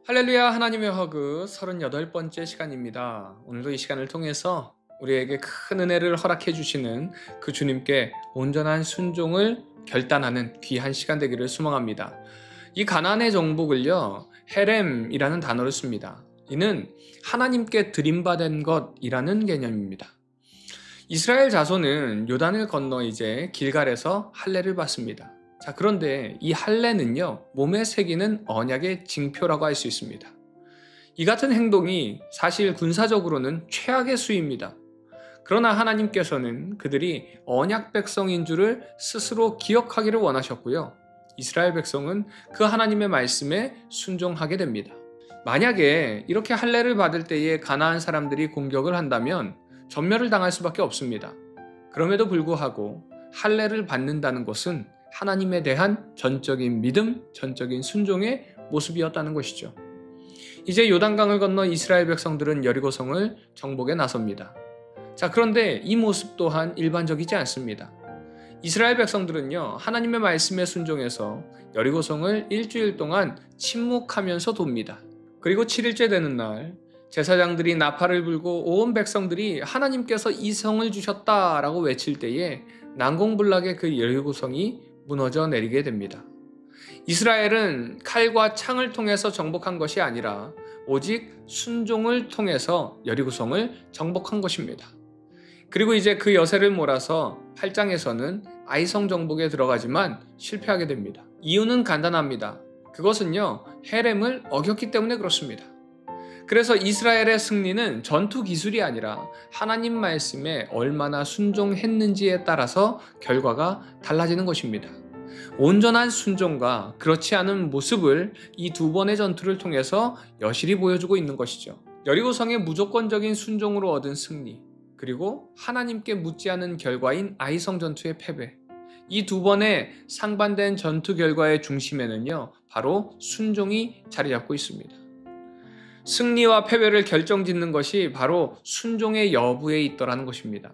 할렐루야. 하나님의 허그 38번째 시간입니다. 오늘도 이 시간을 통해서 우리에게 큰 은혜를 허락해 주시는 그 주님께 온전한 순종을 결단하는 귀한 시간 되기를 소망합니다. 이 가나안의 정복을요, 헤렘이라는 단어를 씁니다. 이는 하나님께 드림받은 것이라는 개념입니다. 이스라엘 자손은 요단을 건너 이제 길갈에서 할례를 받습니다. 자, 그런데 이 할례는요, 몸에 새기는 언약의 징표라고 할 수 있습니다. 이 같은 행동이 사실 군사적으로는 최악의 수입니다. 그러나 하나님께서는 그들이 언약 백성인 줄을 스스로 기억하기를 원하셨고요. 이스라엘 백성은 그 하나님의 말씀에 순종하게 됩니다. 만약에 이렇게 할례를 받을 때에 가나안 사람들이 공격을 한다면 전멸을 당할 수밖에 없습니다. 그럼에도 불구하고 할례를 받는다는 것은 하나님에 대한 전적인 믿음, 전적인 순종의 모습이었다는 것이죠. 이제 요단강을 건너 이스라엘 백성들은 여리고성을 정복에 나섭니다. 자, 그런데 이 모습 또한 일반적이지 않습니다. 이스라엘 백성들은요, 하나님의 말씀에 순종해서 여리고성을 일주일 동안 침묵하면서 돕니다. 그리고 7일째 되는 날, 제사장들이 나팔을 불고 온 백성들이 하나님께서 이 성을 주셨다라고 외칠 때에 난공불락의 그 여리고성이 무너져 내리게 됩니다. 이스라엘은 칼과 창을 통해서 정복한 것이 아니라 오직 순종을 통해서 여리고성을 정복한 것입니다. 그리고 이제 그 여세를 몰아서 8장에서는 아이성 정복에 들어가지만 실패하게 됩니다. 이유는 간단합니다. 그것은요, 헤렘을 어겼기 때문에 그렇습니다. 그래서 이스라엘의 승리는 전투 기술이 아니라 하나님 말씀에 얼마나 순종했는지에 따라서 결과가 달라지는 것입니다. 온전한 순종과 그렇지 않은 모습을 이 두 번의 전투를 통해서 여실히 보여주고 있는 것이죠. 여리고성의 무조건적인 순종으로 얻은 승리, 그리고 하나님께 묻지 않은 결과인 아이성 전투의 패배, 이 두 번의 상반된 전투 결과의 중심에는요, 바로 순종이 자리 잡고 있습니다. 승리와 패배를 결정짓는 것이 바로 순종의 여부에 있더라는 것입니다.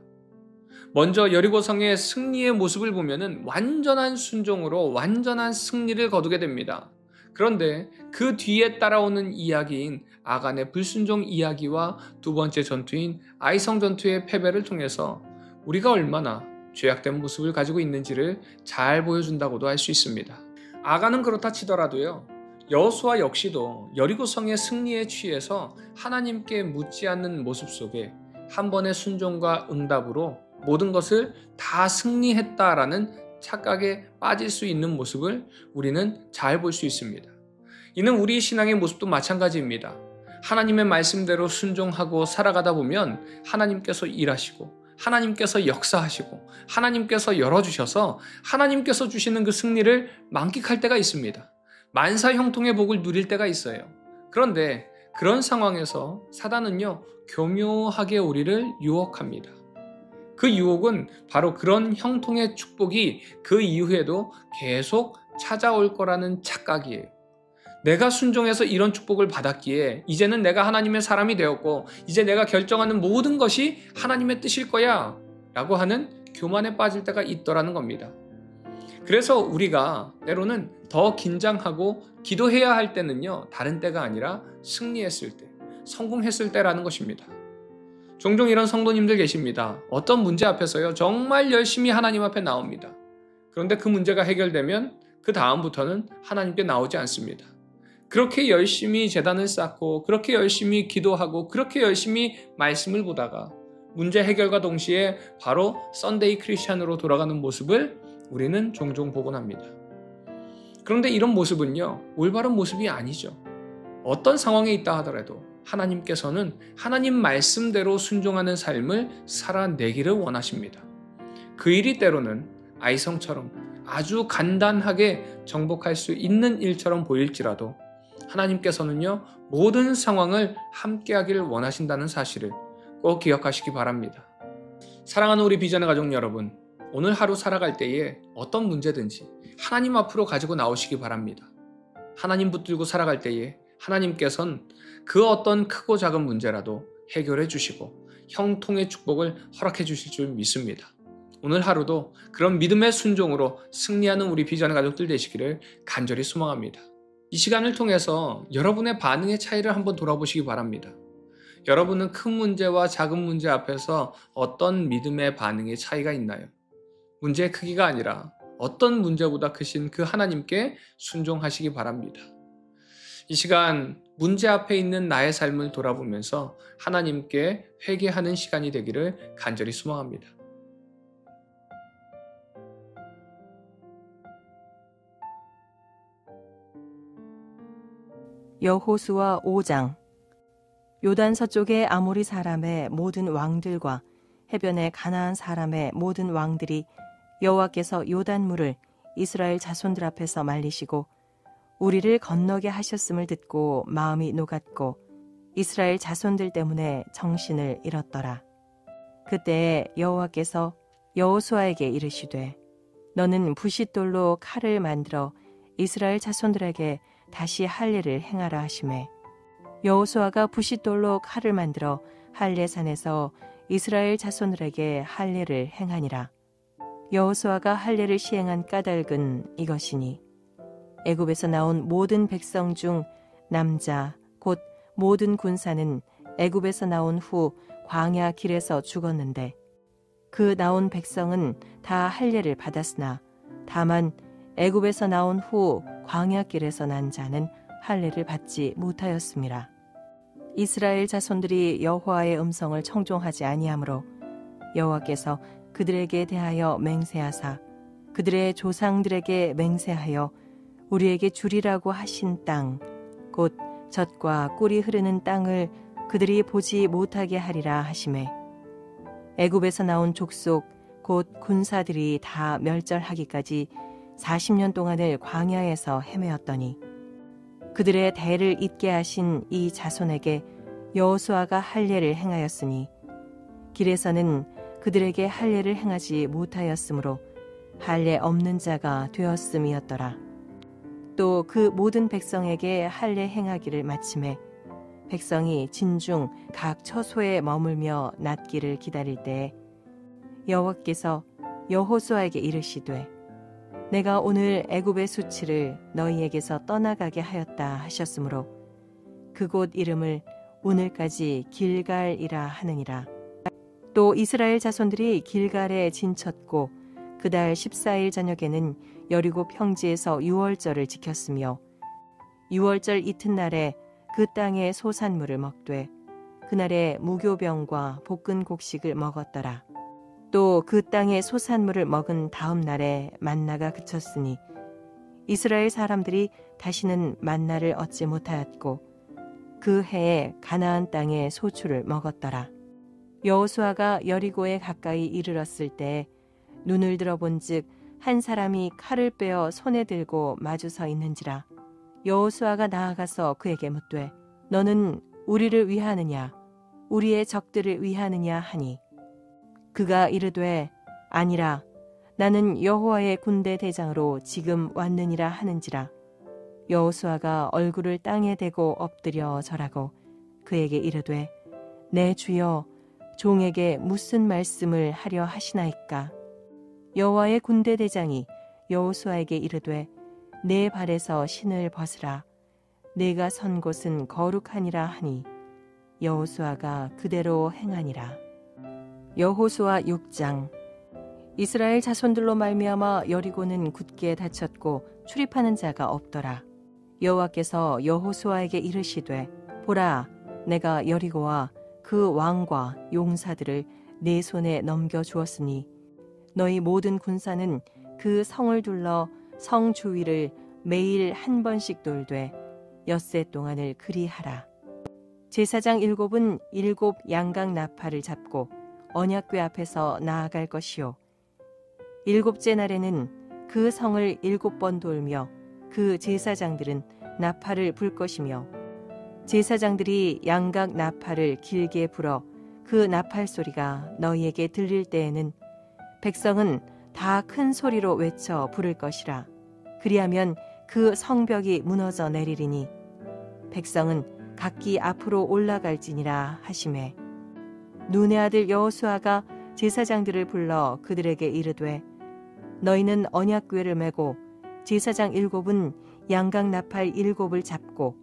먼저 여리고성의 승리의 모습을 보면은 완전한 순종으로 완전한 승리를 거두게 됩니다. 그런데 그 뒤에 따라오는 이야기인 아간의 불순종 이야기와 두 번째 전투인 아이성 전투의 패배를 통해서 우리가 얼마나 죄악된 모습을 가지고 있는지를 잘 보여준다고도 할 수 있습니다. 아간은 그렇다 치더라도요, 여호수아 역시도 여리고성의 승리에 취해서 하나님께 묻지 않는 모습 속에 한 번의 순종과 응답으로 모든 것을 다 승리했다라는 착각에 빠질 수 있는 모습을 우리는 잘 볼 수 있습니다. 이는 우리 신앙의 모습도 마찬가지입니다. 하나님의 말씀대로 순종하고 살아가다 보면 하나님께서 일하시고 하나님께서 역사하시고 하나님께서 열어주셔서 하나님께서 주시는 그 승리를 만끽할 때가 있습니다. 만사 형통의 복을 누릴 때가 있어요. 그런데 그런 상황에서 사단은요, 교묘하게 우리를 유혹합니다. 그 유혹은 바로 그런 형통의 축복이 그 이후에도 계속 찾아올 거라는 착각이에요. 내가 순종해서 이런 축복을 받았기에 이제는 내가 하나님의 사람이 되었고 이제 내가 결정하는 모든 것이 하나님의 뜻일 거야 라고 하는 교만에 빠질 때가 있더라는 겁니다. 그래서 우리가 때로는 더 긴장하고 기도해야 할 때는요, 다른 때가 아니라 승리했을 때, 성공했을 때라는 것입니다. 종종 이런 성도님들 계십니다. 어떤 문제 앞에서요, 정말 열심히 하나님 앞에 나옵니다. 그런데 그 문제가 해결되면 그 다음부터는 하나님께 나오지 않습니다. 그렇게 열심히 제단을 쌓고 그렇게 열심히 기도하고 그렇게 열심히 말씀을 보다가 문제 해결과 동시에 바로 썬데이 크리스찬으로 돌아가는 모습을 우리는 종종 보곤 합니다. 그런데 이런 모습은요, 올바른 모습이 아니죠. 어떤 상황에 있다 하더라도 하나님께서는 하나님 말씀대로 순종하는 삶을 살아내기를 원하십니다. 그 일이 때로는 아이성처럼 아주 간단하게 정복할 수 있는 일처럼 보일지라도 하나님께서는요, 모든 상황을 함께하기를 원하신다는 사실을 꼭 기억하시기 바랍니다. 사랑하는 우리 비전의 가족 여러분, 오늘 하루 살아갈 때에 어떤 문제든지 하나님 앞으로 가지고 나오시기 바랍니다. 하나님 붙들고 살아갈 때에 하나님께서는 그 어떤 크고 작은 문제라도 해결해 주시고 형통의 축복을 허락해 주실 줄 믿습니다. 오늘 하루도 그런 믿음의 순종으로 승리하는 우리 비전의 가족들 되시기를 간절히 소망합니다. 이 시간을 통해서 여러분의 반응의 차이를 한번 돌아보시기 바랍니다. 여러분은 큰 문제와 작은 문제 앞에서 어떤 믿음의 반응의 차이가 있나요? 문제의 크기가 아니라 어떤 문제보다 크신 그 하나님께 순종하시기 바랍니다. 이 시간 문제 앞에 있는 나의 삶을 돌아보면서 하나님께 회개하는 시간이 되기를 간절히 소망합니다. 여호수아 5장. 요단 서쪽의 아모리 사람의 모든 왕들과 해변의 가나안 사람의 모든 왕들이 여호와께서 요단물을 이스라엘 자손들 앞에서 말리시고 우리를 건너게 하셨음을 듣고 마음이 녹았고 이스라엘 자손들 때문에 정신을 잃었더라. 그때에 여호와께서 여호수아에게 이르시되 너는 부싯돌로 칼을 만들어 이스라엘 자손들에게 다시 할례를 행하라 하시매 여호수아가 부싯돌로 칼을 만들어 할례산에서 이스라엘 자손들에게 할례를 행하니라. 여호수아가 할례를 시행한 까닭은 이것이니 애굽에서 나온 모든 백성 중 남자 곧 모든 군사는 애굽에서 나온 후 광야 길에서 죽었는데 그 나온 백성은 다 할례를 받았으나 다만 애굽에서 나온 후 광야 길에서 난 자는 할례를 받지 못하였음이라. 이스라엘 자손들이 여호와의 음성을 청종하지 아니하므로 여호와께서 그들에게 대하여 맹세하사 그들의 조상들에게 맹세하여 우리에게 주리라고 하신 땅 곧 젖과 꿀이 흐르는 땅을 그들이 보지 못하게 하리라 하시매 애굽에서 나온 족속 곧 군사들이 다 멸절하기까지 40년 동안을 광야에서 헤매었더니 그들의 대를 잇게 하신 이 자손에게 여호수아가 할례를 행하였으니 길에서는 그들에게 할례를 행하지 못하였으므로 할례 없는 자가 되었음이었더라. 또 그 모든 백성에게 할례 행하기를 마침에 백성이 진중 각 처소에 머물며 낫기를 기다릴 때에 여호와께서 여호수아에게 이르시되 내가 오늘 애굽의 수치를 너희에게서 떠나가게 하였다 하셨으므로 그곳 이름을 오늘까지 길갈이라 하느니라. 또 이스라엘 자손들이 길갈에 진쳤고 그달 14일 저녁에는 여리고 평지에서 유월절을 지켰으며 유월절 이튿날에 그 땅의 소산물을 먹되 그날에 무교병과 볶은 곡식을 먹었더라. 또 그 땅의 소산물을 먹은 다음 날에 만나가 그쳤으니 이스라엘 사람들이 다시는 만나를 얻지 못하였고 그 해에 가나안 땅의 소출을 먹었더라. 여호수아가 여리고에 가까이 이르렀을 때 눈을 들어본즉 한 사람이 칼을 빼어 손에 들고 마주 서 있는지라. 여호수아가 나아가서 그에게 묻되 너는 우리를 위하느냐 우리의 적들을 위하느냐 하니 그가 이르되 아니라 나는 여호와의 군대 대장으로 지금 왔느니라 하는지라. 여호수아가 얼굴을 땅에 대고 엎드려 절하고 그에게 이르되 내 주여 종에게 무슨 말씀을 하려 하시나이까. 여호와의 군대 대장이 여호수아에게 이르되 내 발에서 신을 벗으라 내가 선 곳은 거룩하니라 하니 여호수아가 그대로 행하니라. 여호수아 6장. 이스라엘 자손들로 말미암아 여리고는 굳게 닫혔고 출입하는 자가 없더라. 여호와께서 여호수아에게 이르시되 보라 내가 여리고와 그 왕과 용사들을 내 손에 넘겨 주었으니 너희 모든 군사는 그 성을 둘러 성 주위를 매일 한 번씩 돌되 엿새 동안을 그리하라. 제사장 7은 7 양각 나팔을 잡고 언약궤 앞에서 나아갈 것이요 7째 날에는 그 성을 7번 돌며 그 제사장들은 나팔을 불 것이며 제사장들이 양각 나팔을 길게 불어 그 나팔 소리가 너희에게 들릴 때에는 백성은 다 큰 소리로 외쳐 부를 것이라. 그리하면 그 성벽이 무너져 내리리니 백성은 각기 앞으로 올라갈지니라 하시매 눈의 아들 여호수아가 제사장들을 불러 그들에게 이르되 너희는 언약궤를 메고 제사장 7은 양각 나팔 7을 잡고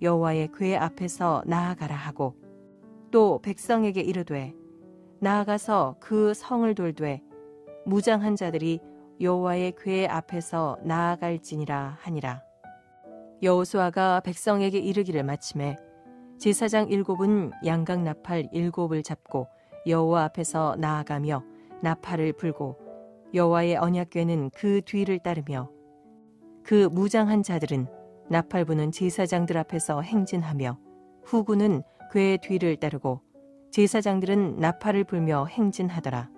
여호와의 궤 앞에서 나아가라 하고 또 백성에게 이르되 나아가서 그 성을 돌되 무장한 자들이 여호와의 궤 앞에서 나아갈지니라 하니라. 여호수아가 백성에게 이르기를 마침에 제사장 7은 양각 나팔 7을 잡고 여호와 앞에서 나아가며 나팔을 불고 여호와의 언약궤는 그 뒤를 따르며 그 무장한 자들은 나팔 부는 제사장들 앞에서 행진하며 후군은 궤 뒤를 따르고 제사장들은 나팔을 불며 행진하더라.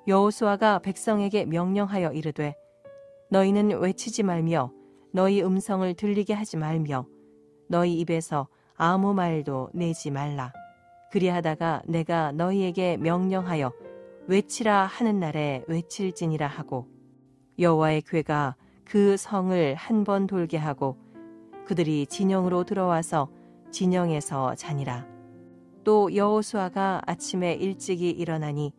여호수아가 백성에게 명령하여 이르되 너희는 외치지 말며 너희 음성을 들리게 하지 말며 너희 입에서 아무 말도 내지 말라. 그리하다가 내가 너희에게 명령하여 외치라 하는 날에 외칠지니라 하고 여호와의 궤가 그 성을 한 번 돌게 하고 그들이 진영으로 들어와서 진영에서 자니라. 또 여호수아가 아침에 일찍이 일어나니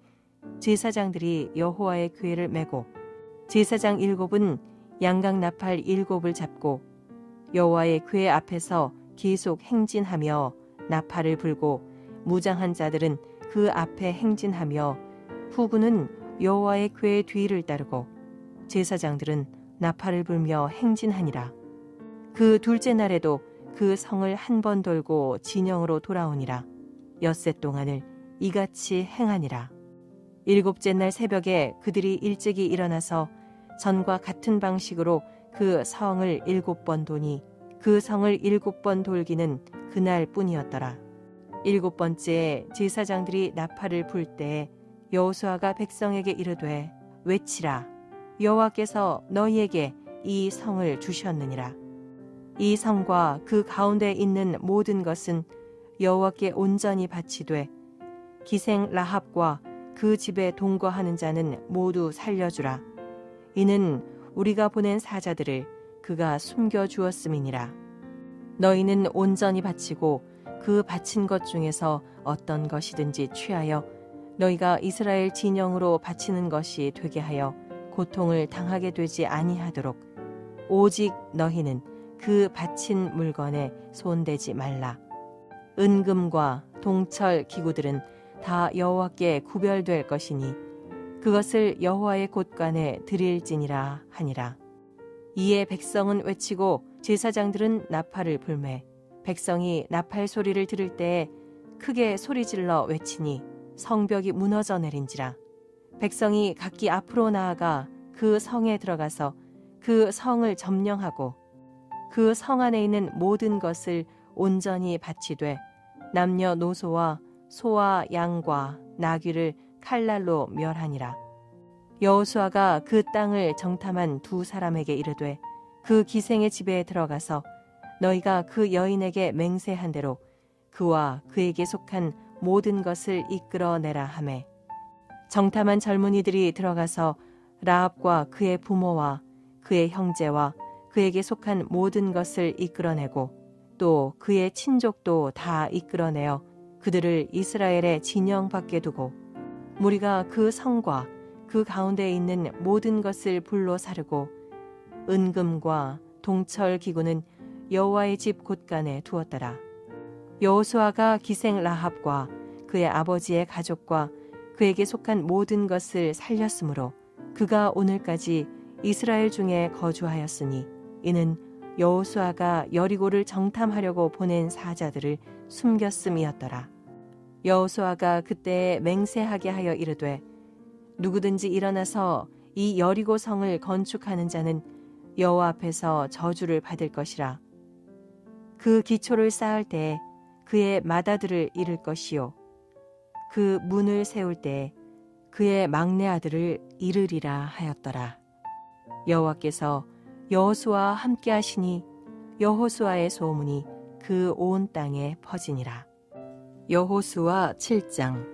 제사장들이 여호와의 궤를 메고 제사장 7은 양각 나팔 7을 잡고 여호와의 궤 앞에서 계속 행진하며 나팔을 불고 무장한 자들은 그 앞에 행진하며 후군은 여호와의 궤 뒤를 따르고 제사장들은 나팔을 불며 행진하니라. 그 둘째 날에도 그 성을 한 번 돌고 진영으로 돌아오니라. 엿새 동안을 이같이 행하니라. 7째 날 새벽에 그들이 일찍이 일어나서 전과 같은 방식으로 그 성을 7번 도니 그 성을 7번 돌기는 그날 뿐이었더라. 7번째에 제사장들이 나팔을 불 때에 여호수아가 백성에게 이르되 외치라. 여호와께서 너희에게 이 성을 주셨느니라. 이 성과 그 가운데 있는 모든 것은 여호와께 온전히 바치되 기생 라합과 그 집에 동거하는 자는 모두 살려주라. 이는 우리가 보낸 사자들을 그가 숨겨 주었음이니라. 너희는 온전히 바치고 그 바친 것 중에서 어떤 것이든지 취하여 너희가 이스라엘 진영으로 바치는 것이 되게 하여 고통을 당하게 되지 아니하도록 오직 너희는 그 바친 물건에 손대지 말라. 은금과 동철 기구들은 다 여호와께 구별될 것이니 그것을 여호와의 곳간에 드릴지니라 하니라. 이에 백성은 외치고 제사장들은 나팔을 불매 백성이 나팔 소리를 들을 때에 크게 소리질러 외치니 성벽이 무너져 내린지라. 백성이 각기 앞으로 나아가 그 성에 들어가서 그 성을 점령하고 그 성 안에 있는 모든 것을 온전히 바치되 남녀노소와 소와 양과 나귀를 칼날로 멸하니라. 여호수아가 그 땅을 정탐한 두 사람에게 이르되 그 기생의 집에 들어가서 너희가 그 여인에게 맹세한 대로 그와 그에게 속한 모든 것을 이끌어내라 하매 정탐한 젊은이들이 들어가서 라합과 그의 부모와 그의 형제와 그에게 속한 모든 것을 이끌어내고 또 그의 친족도 다 이끌어내어 그들을 이스라엘의 진영 밖에 두고 무리가 그 성과 그 가운데 있는 모든 것을 불로 사르고 은금과 동철 기구는 여호와의 집 곳간에 두었더라. 여호수아가 기생 라합과 그의 아버지의 가족과 그에게 속한 모든 것을 살렸으므로 그가 오늘까지 이스라엘 중에 거주하였으니 이는 여호수아가 여리고를 정탐하려고 보낸 사자들을 숨겼음이었더라. 여호수아가 그때에 맹세하게 하여 이르되 누구든지 일어나서 이 여리고 성을 건축하는 자는 여호와 앞에서 저주를 받을 것이라. 그 기초를 쌓을 때에 그의 마다들을 이룰 것이요 그 문을 세울 때에 그의 막내 아들을 이르리라 하였더라. 여호와께서 여호수아와 함께 하시니 여호수아의 소문이 그 온 땅에 퍼지니라. 여호수아 7장.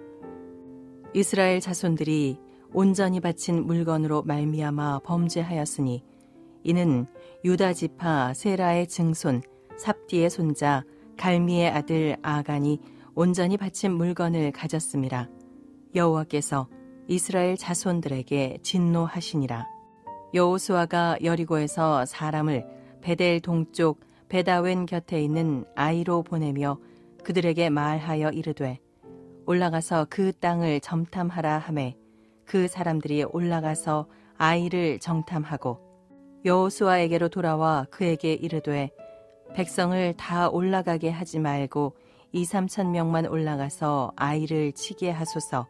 이스라엘 자손들이 온전히 바친 물건으로 말미암아 범죄하였으니 이는 유다 지파 세라의 증손 삽디의 손자 갈미의 아들 아간이 온전히 바친 물건을 가졌음이라. 여호와께서 이스라엘 자손들에게 진노하시니라. 여호수아가 여리고에서 사람을 베델 동쪽 베다웬 곁에 있는 아이로 보내며 그들에게 말하여 이르되 올라가서 그 땅을 점탐하라 하매 그 사람들이 올라가서 아이를 정탐하고 여호수아에게로 돌아와 그에게 이르되 백성을 다 올라가게 하지 말고 2-3천 명만 올라가서 아이를 치게 하소서.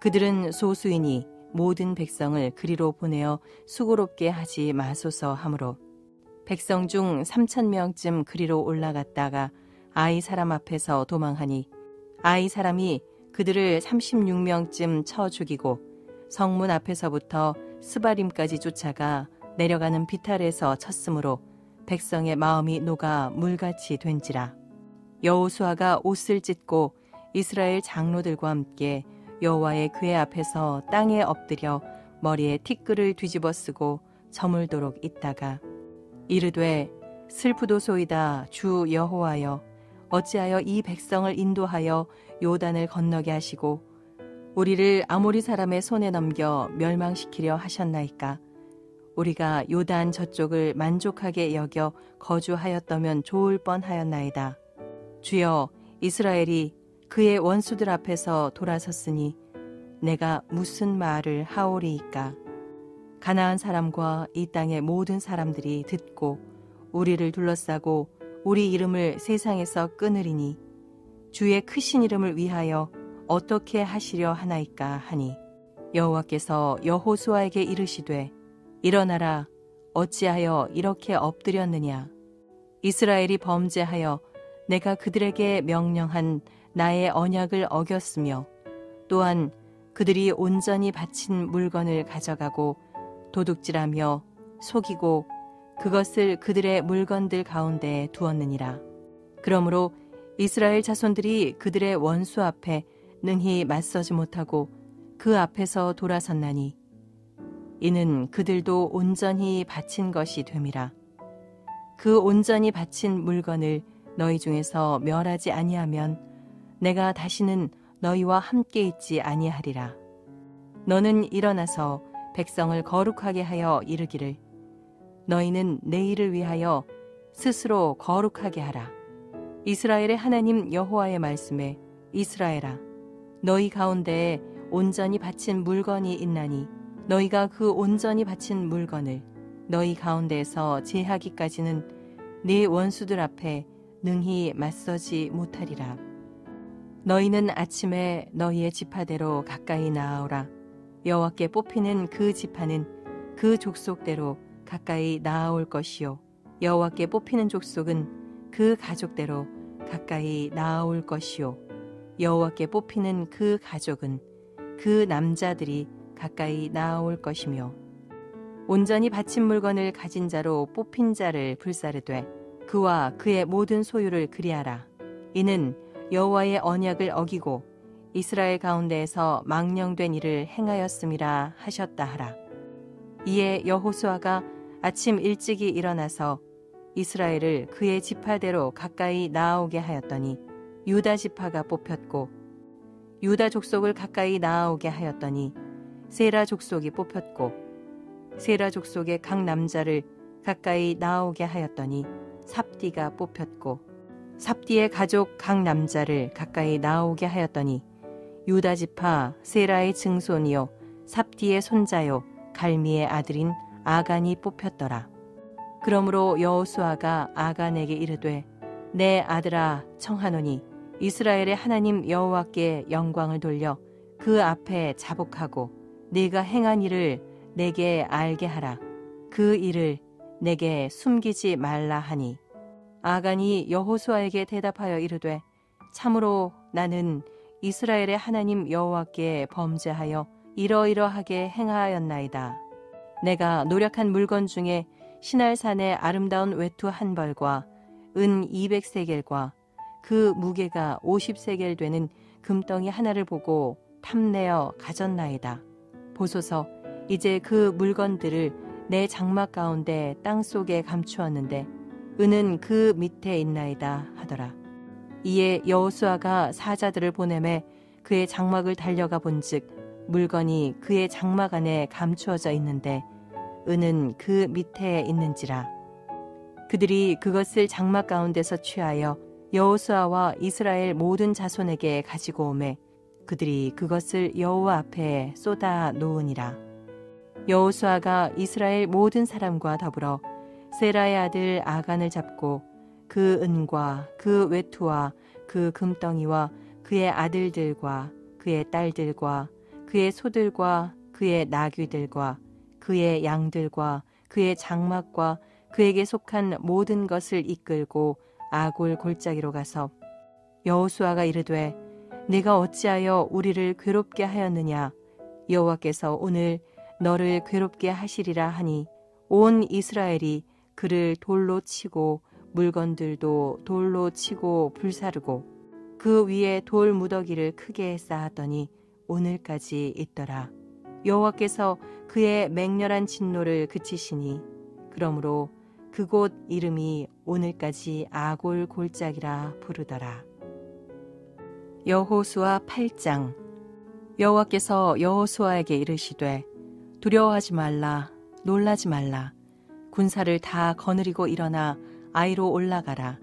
그들은 소수이니 모든 백성을 그리로 보내어 수고롭게 하지 마소서 하므로 백성 중 3천 명쯤 그리로 올라갔다가 아이 사람 앞에서 도망하니 아이 사람이 그들을 36명쯤 쳐 죽이고 성문 앞에서부터 스바림까지 쫓아가 내려가는 비탈에서 쳤으므로 백성의 마음이 녹아 물같이 된지라. 여호수아가 옷을 찢고 이스라엘 장로들과 함께 여호와의 궤 앞에서 땅에 엎드려 머리에 티끌을 뒤집어 쓰고 저물도록 있다가 이르되 슬프도소이다 주 여호와여 어찌하여 이 백성을 인도하여 요단을 건너게 하시고 우리를 아모리 사람의 손에 넘겨 멸망시키려 하셨나이까. 우리가 요단 저쪽을 만족하게 여겨 거주하였다면 좋을 뻔하였나이다. 주여 이스라엘이 그의 원수들 앞에서 돌아섰으니 내가 무슨 말을 하오리이까. 가나안 사람과 이 땅의 모든 사람들이 듣고 우리를 둘러싸고 우리 이름을 세상에서 끊으리니 주의 크신 이름을 위하여 어떻게 하시려 하나이까 하니 여호와께서 여호수아에게 이르시되 일어나라 어찌하여 이렇게 엎드렸느냐. 이스라엘이 범죄하여 내가 그들에게 명령한 나의 언약을 어겼으며 또한 그들이 온전히 바친 물건을 가져가고 도둑질하며 속이고 그것을 그들의 물건들 가운데 두었느니라. 그러므로 이스라엘 자손들이 그들의 원수 앞에 능히 맞서지 못하고 그 앞에서 돌아섰나니 이는 그들도 온전히 바친 것이 됨이라. 그 온전히 바친 물건을 너희 중에서 멸하지 아니하면 내가 다시는 너희와 함께 있지 아니하리라. 너는 일어나서 백성을 거룩하게 하여 이르기를 너희는 내일을 위하여 스스로 거룩하게 하라. 이스라엘의 하나님 여호와의 말씀에 이스라엘아 너희 가운데에 온전히 바친 물건이 있나니 너희가 그 온전히 바친 물건을 너희 가운데에서 제하기까지는 네 원수들 앞에 능히 맞서지 못하리라. 너희는 아침에 너희의 지파대로 가까이 나아오라. 여호와께 뽑히는 그 지파는 그 족속대로 가까이 나아올 것이요 여호와께 뽑히는 족속은 그 가족대로 가까이 나아올 것이요 여호와께 뽑히는 그 가족은 그 남자들이 가까이 나아올 것이며 온전히 바친 물건을 가진 자로 뽑힌 자를 불사르되 그와 그의 모든 소유를 그리하라. 이는 여호와의 언약을 어기고 이스라엘 가운데에서 망령된 일을 행하였음이라 하셨다 하라. 이에 여호수아가 아침 일찍이 일어나서 이스라엘을 그의 지파대로 가까이 나아오게 하였더니 유다 지파가 뽑혔고 유다 족속을 가까이 나아오게 하였더니 세라 족속이 뽑혔고 세라 족속의 각 남자를 가까이 나아오게 하였더니 삽디가 뽑혔고 삽디의 가족 각 남자를 가까이 나아오게 하였더니 유다 지파 세라의 증손이요 삽디의 손자요 갈미의 아들인 아간이 뽑혔더라. 그러므로 여호수아가 아간에게 이르되 내 아들아 청하노니 이스라엘의 하나님 여호와께 영광을 돌려 그 앞에 자복하고 네가 행한 일을 내게 알게 하라. 그 일을 내게 숨기지 말라 하니 아간이 여호수아에게 대답하여 이르되 참으로 나는 이스라엘의 하나님 여호와께 범죄하여 이러이러하게 행하였나이다. 내가 노력한 물건 중에 시날산의 아름다운 외투 한 벌과 은 200세겔과 그 무게가 50세겔 되는 금덩이 하나를 보고 탐내어 가졌나이다. 보소서 이제 그 물건들을 내 장막 가운데 땅속에 감추었는데 은은 그 밑에 있나이다 하더라. 이에 여호수아가 사자들을 보내매 그의 장막을 달려가 본즉 물건이 그의 장막 안에 감추어져 있는데 은은 그 밑에 있는지라. 그들이 그것을 장막 가운데서 취하여 여호수아와 이스라엘 모든 자손에게 가지고 오매 그들이 그것을 여호와 앞에 쏟아 놓으니라. 여호수아가 이스라엘 모든 사람과 더불어 세라의 아들 아간을 잡고 그 은과 그 외투와 그 금덩이와 그의 아들들과 그의 딸들과 그의 소들과 그의 나귀들과 그의 양들과 그의 장막과 그에게 속한 모든 것을 이끌고 아골 골짜기로 가서 여호수아가 이르되 네가 어찌하여 우리를 괴롭게 하였느냐 여호와께서 오늘 너를 괴롭게 하시리라 하니 온 이스라엘이 그를 돌로 치고 물건들도 돌로 치고 불사르고 그 위에 돌 무더기를 크게 쌓았더니 오늘까지 있더라. 여호와께서 그의 맹렬한 진노를 그치시니 그러므로 그곳 이름이 오늘까지 아골 골짜기라 부르더라. 여호수아 8장. 여호와께서 여호수아에게 이르시되 두려워하지 말라 놀라지 말라 군사를 다 거느리고 일어나 아이로 올라가라.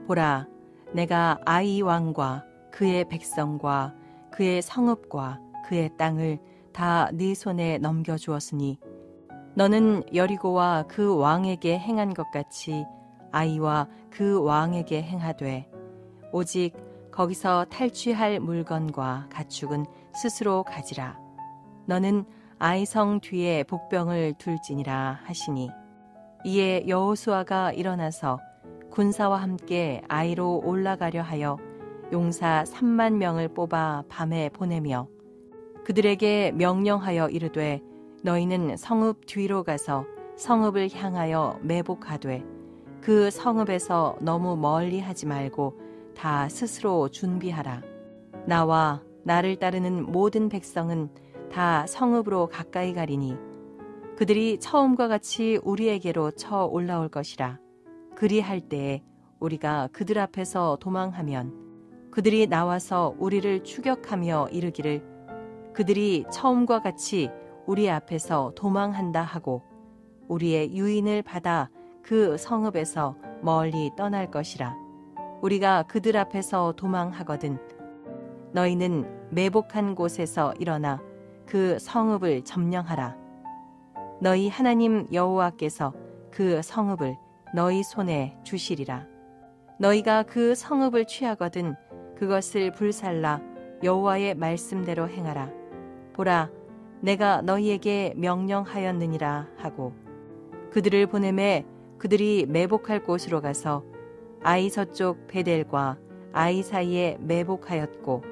보라 내가 아이 왕과 그의 백성과 그의 성읍과 그의 땅을 다 네 손에 넘겨주었으니 너는 여리고와 그 왕에게 행한 것 같이 아이와 그 왕에게 행하되 오직 거기서 탈취할 물건과 가축은 스스로 가지라. 너는 아이성 뒤에 복병을 둘지니라 하시니 이에 여호수아가 일어나서 군사와 함께 아이로 올라가려 하여 용사 3만 명을 뽑아 밤에 보내며 그들에게 명령하여 이르되 너희는 성읍 뒤로 가서 성읍을 향하여 매복하되 그 성읍에서 너무 멀리 하지 말고 다 스스로 준비하라. 나와 나를 따르는 모든 백성은 다 성읍으로 가까이 가리니 그들이 처음과 같이 우리에게로 쳐 올라올 것이라. 그리할 때에 우리가 그들 앞에서 도망하면 그들이 나와서 우리를 추격하며 이르기를 그들이 처음과 같이 우리 앞에서 도망한다 하고 우리의 유인을 받아 그 성읍에서 멀리 떠날 것이라. 우리가 그들 앞에서 도망하거든 너희는 매복한 곳에서 일어나 그 성읍을 점령하라. 너희 하나님 여호와께서 그 성읍을 너희 손에 주시리라. 너희가 그 성읍을 취하거든 그것을 불살라 여호와의 말씀대로 행하라. 보라 내가 너희에게 명령하였느니라 하고 그들을 보내매 그들이 매복할 곳으로 가서 아이 서쪽 베델과 아이 사이에 매복하였고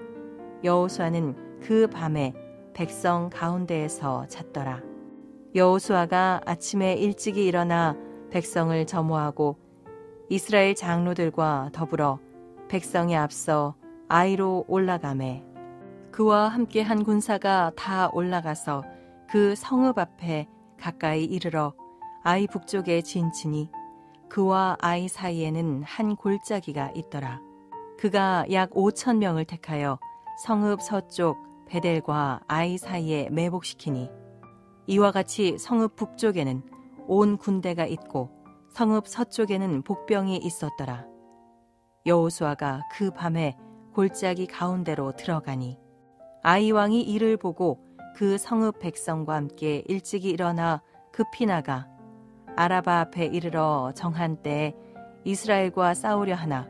여호수아는 그 밤에 백성 가운데에서 잤더라. 여호수아가 아침에 일찍이 일어나 백성을 점호하고 이스라엘 장로들과 더불어 백성에 앞서 아이로 올라가매 그와 함께 한 군사가 다 올라가서 그 성읍 앞에 가까이 이르러 아이 북쪽에 진치니 그와 아이 사이에는 한 골짜기가 있더라. 그가 약 5천 명을 택하여 성읍 서쪽 베델과 아이 사이에 매복시키니 이와 같이 성읍 북쪽에는 온 군대가 있고 성읍 서쪽에는 복병이 있었더라. 여호수아가 그 밤에 골짜기 가운데로 들어가니 아이 왕이 이를 보고 그 성읍 백성과 함께 일찍이 일어나 급히 나가 아라바 앞에 이르러 정한 때에 이스라엘과 싸우려 하나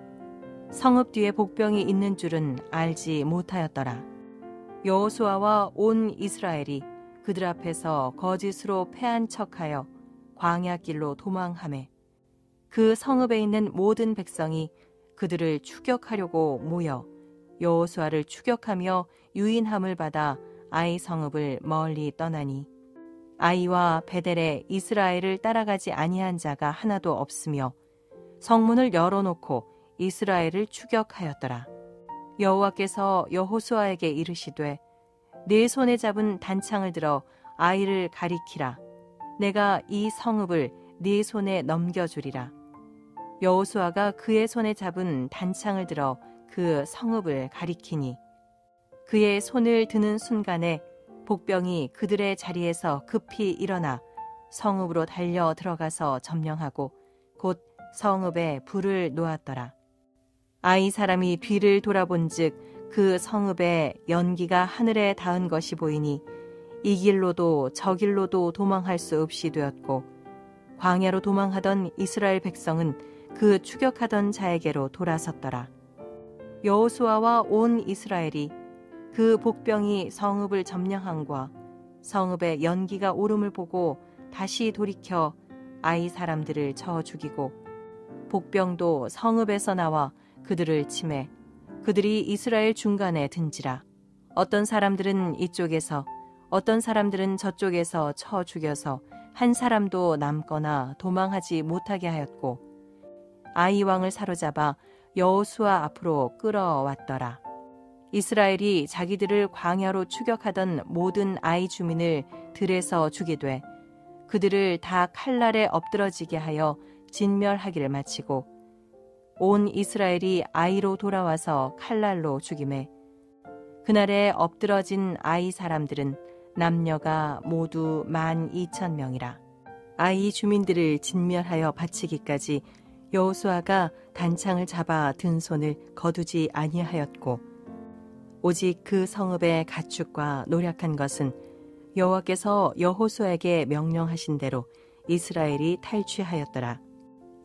성읍 뒤에 복병이 있는 줄은 알지 못하였더라. 여호수아와 온 이스라엘이 그들 앞에서 거짓으로 패한 척하여 광야길로 도망하매 그 성읍에 있는 모든 백성이 그들을 추격하려고 모여 여호수아를 추격하며 유인함을 받아 아이 성읍을 멀리 떠나니 아이와 베델에 이스라엘을 따라가지 아니한 자가 하나도 없으며 성문을 열어놓고 이스라엘을 추격하였더라. 여호와께서 여호수아에게 이르시되 네 손에 잡은 단창을 들어 아이를 가리키라. 내가 이 성읍을 네 손에 넘겨주리라. 여호수아가 그의 손에 잡은 단창을 들어 그 성읍을 가리키니 그의 손을 드는 순간에 복병이 그들의 자리에서 급히 일어나 성읍으로 달려 들어가서 점령하고 곧 성읍에 불을 놓았더라. 아이 사람이 뒤를 돌아본즉 그 성읍에 연기가 하늘에 닿은 것이 보이니 이 길로도 저 길로도 도망할 수 없이 되었고 광야로 도망하던 이스라엘 백성은 그 추격하던 자에게로 돌아섰더라. 여호수아와 온 이스라엘이 그 복병이 성읍을 점령함과 성읍에 연기가 오름을 보고 다시 돌이켜 아이 사람들을 쳐 죽이고 복병도 성읍에서 나와 그들을 치매 그들이 이스라엘 중간에 든지라. 어떤 사람들은 이쪽에서 어떤 사람들은 저쪽에서 쳐 죽여서 한 사람도 남거나 도망하지 못하게 하였고 아이 왕을 사로잡아 여호수아 앞으로 끌어왔더라. 이스라엘이 자기들을 광야로 추격하던 모든 아이 주민을 들에서 죽이되 그들을 다 칼날에 엎드러지게 하여 진멸하기를 마치고 온 이스라엘이 아이로 돌아와서 칼날로 죽이매 그날에 엎드러진 아이 사람들은 남녀가 모두 12,000명이라. 아이 주민들을 진멸하여 바치기까지 여호수아가 단창을 잡아 든 손을 거두지 아니하였고 오직 그 성읍의 가축과 노력한 것은 여호와께서 여호수아에게 명령하신 대로 이스라엘이 탈취하였더라.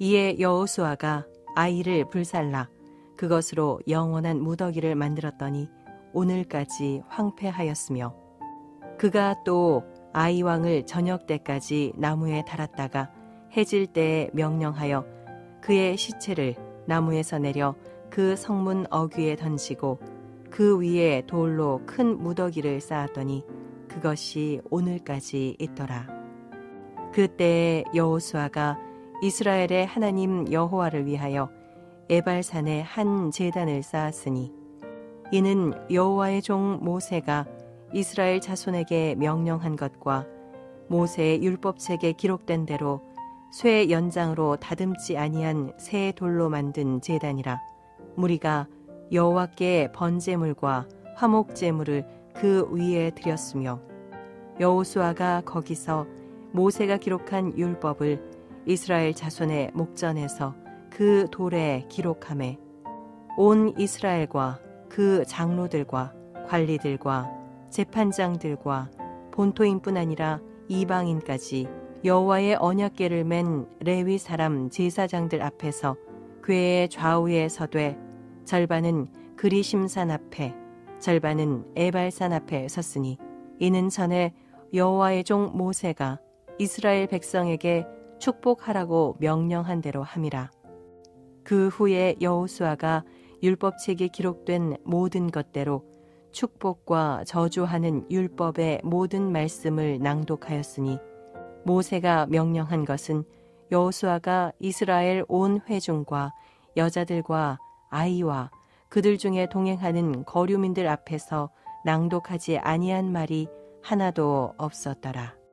이에 여호수아가 아이를 불살라 그것으로 영원한 무더기를 만들었더니 오늘까지 황폐하였으며 그가 또 아이 왕을 저녁 때까지 나무에 달았다가 해질 때에 명령하여 그의 시체를 나무에서 내려 그 성문 어귀에 던지고 그 위에 돌로 큰 무더기를 쌓았더니 그것이 오늘까지 있더라. 그때에 여호수아가 이스라엘의 하나님 여호와를 위하여 에발산에 한 제단을 쌓았으니 이는 여호와의 종 모세가 이스라엘 자손에게 명령한 것과 모세의 율법책에 기록된 대로 쇠 연장으로 다듬지 아니한 새 돌로 만든 제단이라. 무리가 여호와께 번제물과 화목제물을 그 위에 드렸으며 여호수아가 거기서 모세가 기록한 율법을 이스라엘 자손의 목전에서 그 돌에 기록하매 온 이스라엘과 그 장로들과 관리들과 재판장들과 본토인뿐 아니라 이방인까지 여호와의 언약궤를 맨 레위 사람 제사장들 앞에서 궤의 좌우에 서되 절반은 그리심산 앞에 절반은 에발산 앞에 섰으니 이는 전에 여호와의 종 모세가 이스라엘 백성에게 축복하라고 명령한 대로 함이라. 그 후에 여호수아가 율법책에 기록된 모든 것대로 축복과 저주하는 율법의 모든 말씀을 낭독하였으니 모세가 명령한 것은 여호수아가 이스라엘 온 회중과 여자들과 아이와 그들 중에 동행하는 거류민들 앞에서 낭독하지 아니한 말이 하나도 없었더라.